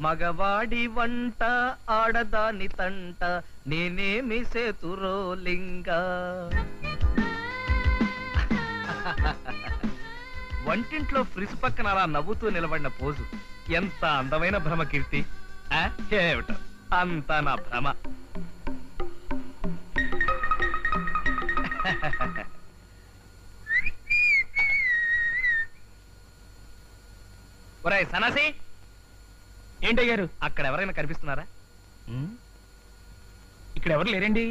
మగవాడి వంట ఆడదాని తంట నేనేమి సేతురోలింగ. వంటింట్లో ఫ్రిజ్ పక్కన అలా నవ్వుతూ నిలబడిన పోజు ఎంత అందమైన భ్రమ కీర్తి. ఏమిట అంతా నా భ్రమ. ఒరేయ్ సన్నాసి, ఏంటయ్యారు? అక్కడ ఎవరైనా కనిపిస్తున్నారా? ఇక్కడ ఎవరు లేరండి.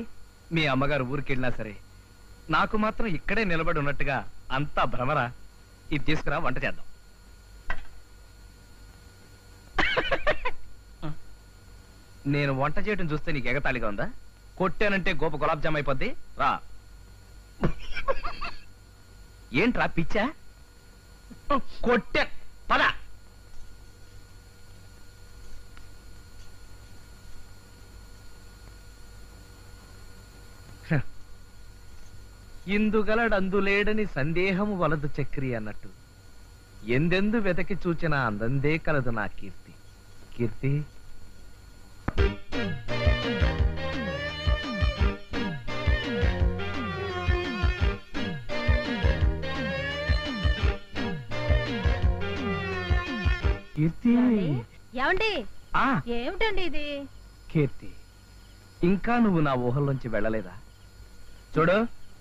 మీ అమ్మగారు ఊరికెళ్ళినా సరే నాకు మాత్రం ఇక్కడే నిలబడి ఉన్నట్టుగా అంతా భ్రమరా. ఇది తీసుకురా, వంట చేద్దాం. నేను వంట చేయడం చూస్తే నీకు ఎగతాళిగా ఉందా? కొట్టానంటే గోప గులాబ్ జామ్ అయిపోద్ది. రా. ఏంట్రా పిచ్చా? కొట్టా పద. ఇందుగలడందులేడని సందేహము వలదు చక్రి అన్నట్టు ఎందెందు వెతకి చూచినా అందందే కలదు నా కీర్తి. కీర్తి, కీర్తి. ఏమండి? ఏమిటండి ఇది? కీర్తి, ఇంకా నువ్వు నా ఊహల్లోంచి వెళ్ళలేదా? చూడు,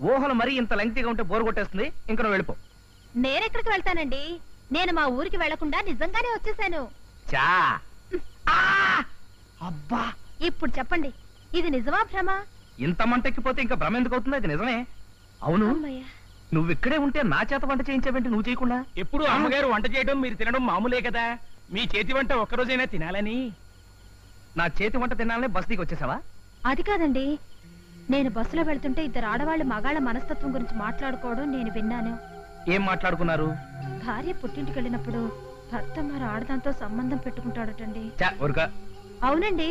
ఊహలు మరీ ఇంత లెంగ్తీగా ఉంటే బోరు కొట్టేస్తుంది. ఇంకా నువ్వు వెళ్ళిపో. నేనెక్కడికి వెళ్తానండి? నేను మా ఊరికి వెళ్లకుండా నిజంగానే వచ్చేసాను. చా. అబ్బా, ఇప్పుడు చెప్పండి, ఇది నిజమా భ్రమ? ఇంత మంటెక్కిపోతే ఇంకా భ్రమ ఎందుకు అవుతుంది? అది నిజమే. అవును, నువ్వు ఇక్కడే ఉంటే నా చేత వంట చేయించావేంటి నువ్వు చేయకుండా? ఎప్పుడు అమ్మగారు వంట చేయడం మీరు తినడం మామూలే కదా. మీ చేతి వంట ఒక్కరోజైనా తినాలని. నా చేతి వంట తినాలని బస్ దిగి వచ్చేసావా? అది కాదండి, నేను బస్సులో వెళ్తుంటే ఇద్దరు ఆడవాళ్ళు మగాళ్ళ మనస్తత్వం గురించి మాట్లాడుకోవడం నేను విన్నాను. ఏం మాట్లాడుకున్నారు? భార్య పుట్టింటికి వెళ్ళినప్పుడు భర్త మరి ఆడదాంతో సంబంధం పెట్టుకుంటాడటండి. అవునండి,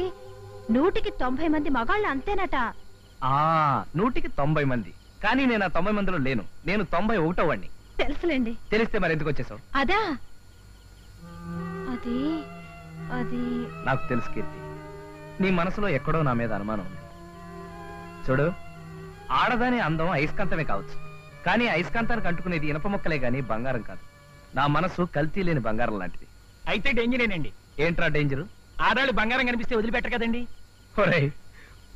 190 మంది మగాళ్ళు అంతేనట. 190 మంది. కానీ నేను ఆ 90 మందిలో లేను. నేను 91వ వాడిని. తెలుసులేండి. తెలిస్తే మరి ఎందుకు వచ్చేసావు? అదా, అది అది నాకు తెలుసు కీర్తి, నీ మనసులో ఎక్కడో నా మీద అనుమానం ఉంది. చూడు, ఆడదాని అందం అయస్కాంతమే కావచ్చు, కానీ అయస్కాంతానికి అంటుకునేది ఇనప మొక్కలే గాని బంగారం కాదు. నా మనసు కల్తీ లేని బంగారం లాంటిది. అయితే డేంజరేనండి. ఏంట్రా డేంజరు? ఆడాళ్ళు బంగారం కనిపిస్తే వదిలిపెట్టరు కదండి. ఒరేయ్,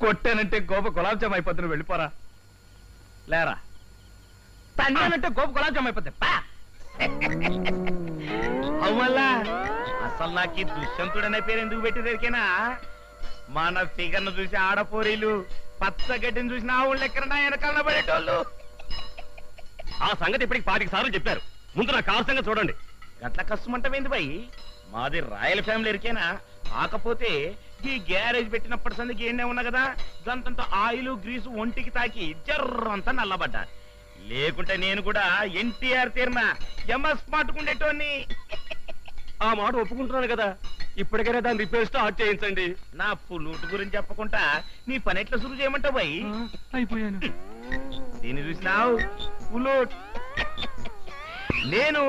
కొట్టానంటే గోప గులాబ్ జామ్ అయిపోతుంది. వెళ్ళిపోరా. లేరా. తన్నానంటే గోప గులాబ్ జామ్ అయిపోతే అవ్వల్లా. అసలు నాకు ఈ దుష్యంతుడనే పేరు ఎందుకు పెట్టేసరికేనా, మన ఫిగర్ను చూసి ఆడపోరీలు పచ్చగడ్డిని చూసిన ఆవుళ్ళు ఎక్కడ వెనకాల పడేటోళ్ళు. ఆ సంగతి ఇప్పటికి 25 సార్లు చెప్పారు. ముందు నా కారు సంగతి చూడండి. గట్ల కష్టమంటమేంది బాయ్? మాది రాయల్ ఫ్యామిలీ ఎరికేనా. కాకపోతే ఈ గ్యారేజ్ పెట్టినప్పటి సందికి ఏండే ఉన్నా కదా, దాంతంత ఆయిల్ గ్రీసు ఒంటికి తాకి జర్రంతా నల్లబడ్డా. లేకుంటే నేను కూడా ఎన్టీఆర్ తీరిన ఎంఎస్ మాటుకుండేటోని. ఆ మాట ఒప్పుకుంటున్నాను కదా, ఇప్పటికైనా దాన్ని రిపేర్ స్టార్ట్ చేయించండి. నా పుల్లూటు గురించి చెప్పకుండా నీ పని ఎట్లా సురు చేయమంటావు బాయ్? అయిపోయాను. దీన్ని చూసినావు పుల్లూట్. నేను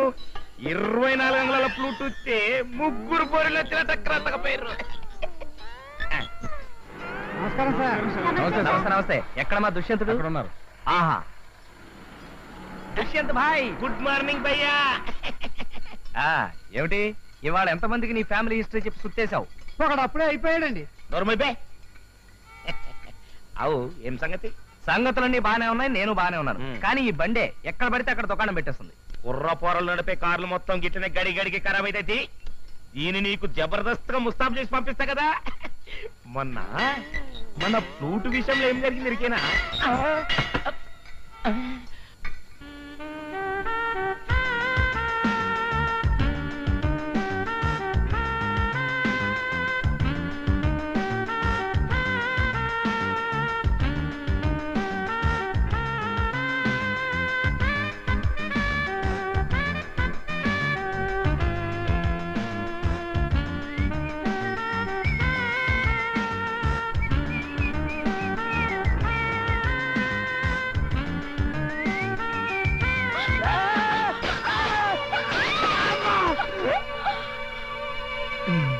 24 అంగుళాల ప్లూట్ వస్తే 3 పోరీలు వచ్చిన టక్రాతక పేరు. నమస్తే. నమస్తే. ఎక్కడ మా దుష్యంతుడు? ఉన్నారు. ఆహా, దుష్యంత్ భాయ్. గుడ్ మార్నింగ్ భయ్యా. ఏమిటి ఇవాళ ఎంతమందికి నీ ఫ్యామిలీ హిస్టరీ చెప్పి సుట్టేశావు? ఒకడు అప్పుడే అయిపోయాడండి. నోర్మైపే. అవు ఏం సంగతి? సంగతులన్నీ బానే ఉన్నాయి, నేను బానే ఉన్నాను. కానీ ఈ బండే ఎక్కడ పడితే అక్కడ దుకాణం పెట్టేస్తుంది. కుర్ర పోరలు నడిపే కార్లు మొత్తం గిట్టనే గడి గడికి ఖరాబ్ అయితే దీన్ని నీకు జబర్దస్త్గా ముస్తాబు చేసి పంపిస్తా కదా. మన ఫ్లూట్ విషయంలో ఏం జరిగింది ఇరికేనా? ఉమ్.